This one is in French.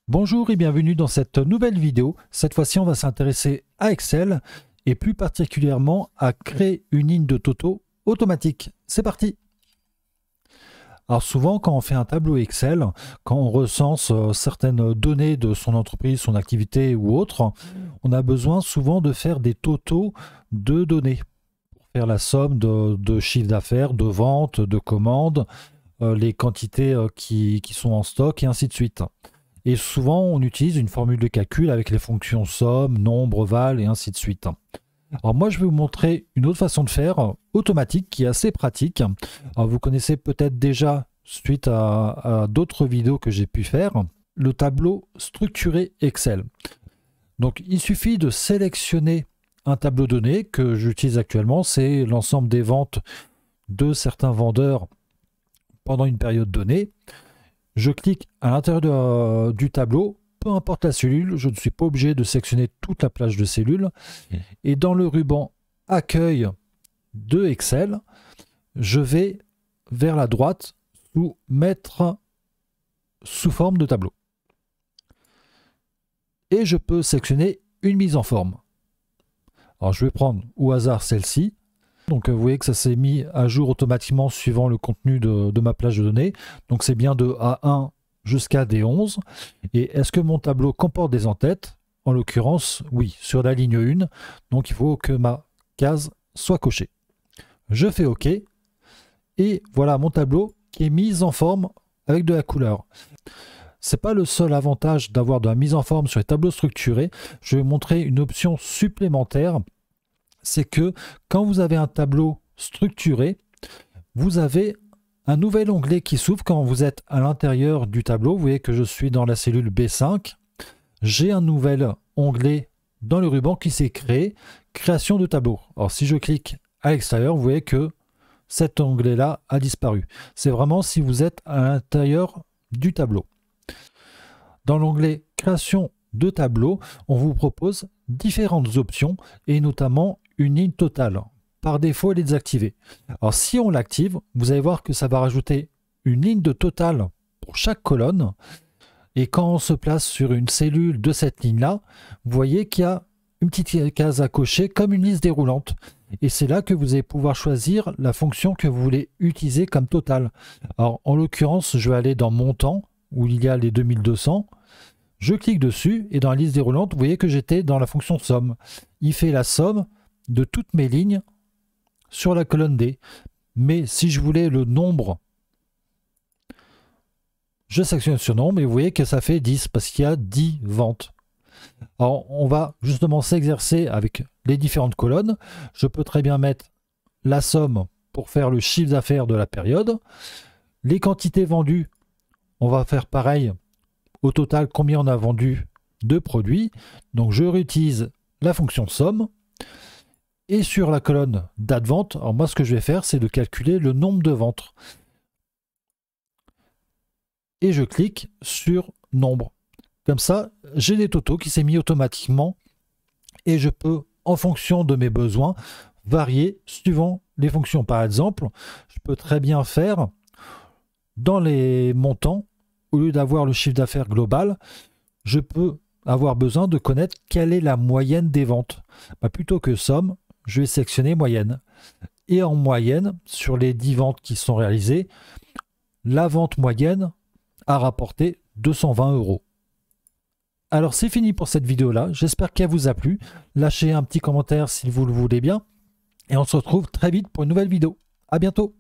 Bonjour et bienvenue dans cette nouvelle vidéo. Cette fois-ci, on va s'intéresser à Excel et plus particulièrement à créer une ligne de Toto automatique. C'est parti! Alors souvent, quand on fait un tableau Excel, quand on recense certaines données de son entreprise, son activité ou autre, on a besoin souvent de faire des totaux de données pour faire la somme de chiffre d'affaires, de ventes, de commandes, les quantités qui sont en stock et ainsi de suite. Et souvent, on utilise une formule de calcul avec les fonctions somme, nombre, val et ainsi de suite. Alors moi, je vais vous montrer une autre façon de faire, automatique, qui est assez pratique. Alors vous connaissez peut-être déjà, suite à d'autres vidéos que j'ai pu faire, le tableau structuré Excel. Donc il suffit de sélectionner un tableau donné que j'utilise actuellement, c'est l'ensemble des ventes de certains vendeurs pendant une période donnée. Je clique à l'intérieur du tableau, peu importe la cellule, je ne suis pas obligé de sélectionner toute la plage de cellules. Et dans le ruban Accueil de Excel, je vais vers la droite ou mettre sous forme de tableau. Et je peux sélectionner une mise en forme. Alors je vais prendre au hasard celle-ci. Donc vous voyez que ça s'est mis à jour automatiquement suivant le contenu de ma plage de données. Donc c'est bien de A1 jusqu'à D11. Et est-ce que mon tableau comporte des en-têtes? En l'occurrence, oui, sur la ligne 1. Donc il faut que ma case soit cochée. Je fais OK. Et voilà mon tableau qui est mis en forme avec de la couleur. Ce n'est pas le seul avantage d'avoir de la mise en forme sur les tableaux structurés. Je vais vous montrer une option supplémentaire. C'est que quand vous avez un tableau structuré, vous avez un nouvel onglet qui s'ouvre quand vous êtes à l'intérieur du tableau. Vous voyez que je suis dans la cellule B5. J'ai un nouvel onglet dans le ruban qui s'est créé, création de tableau. Alors si je clique à l'extérieur, vous voyez que cet onglet-là a disparu. C'est vraiment si vous êtes à l'intérieur du tableau. Dans l'onglet création de tableau, on vous propose différentes options et notamment une ligne totale. Par défaut, elle est désactivée. Alors si on l'active, vous allez voir que ça va rajouter une ligne de total pour chaque colonne. Et quand on se place sur une cellule de cette ligne-là, vous voyez qu'il y a une petite case à cocher comme une liste déroulante. Et c'est là que vous allez pouvoir choisir la fonction que vous voulez utiliser comme total. Alors en l'occurrence, je vais aller dans montant, où il y a les 2200. Je clique dessus et dans la liste déroulante, vous voyez que j'étais dans la fonction somme. Il fait la somme de toutes mes lignes sur la colonne D. Mais si je voulais le nombre, je sélectionne sur nombre et vous voyez que ça fait 10 parce qu'il y a 10 ventes. Alors on va justement s'exercer avec les différentes colonnes. Je peux très bien mettre la somme pour faire le chiffre d'affaires de la période. Les quantités vendues, on va faire pareil. Au total, combien on a vendu de produits. Donc je réutilise la fonction somme. Et sur la colonne date vente, alors moi ce que je vais faire, c'est de calculer le nombre de ventes. Et je clique sur nombre. Comme ça, j'ai les totaux qui s'est mis automatiquement. Et je peux, en fonction de mes besoins, varier suivant les fonctions. Par exemple, je peux très bien faire dans les montants, au lieu d'avoir le chiffre d'affaires global, je peux avoir besoin de connaître quelle est la moyenne des ventes. Plutôt que somme, je vais sélectionner moyenne. Et en moyenne, sur les 10 ventes qui sont réalisées, la vente moyenne a rapporté 220 €. Alors c'est fini pour cette vidéo-là. J'espère qu'elle vous a plu. Lâchez un petit commentaire si vous le voulez bien. Et on se retrouve très vite pour une nouvelle vidéo. À bientôt.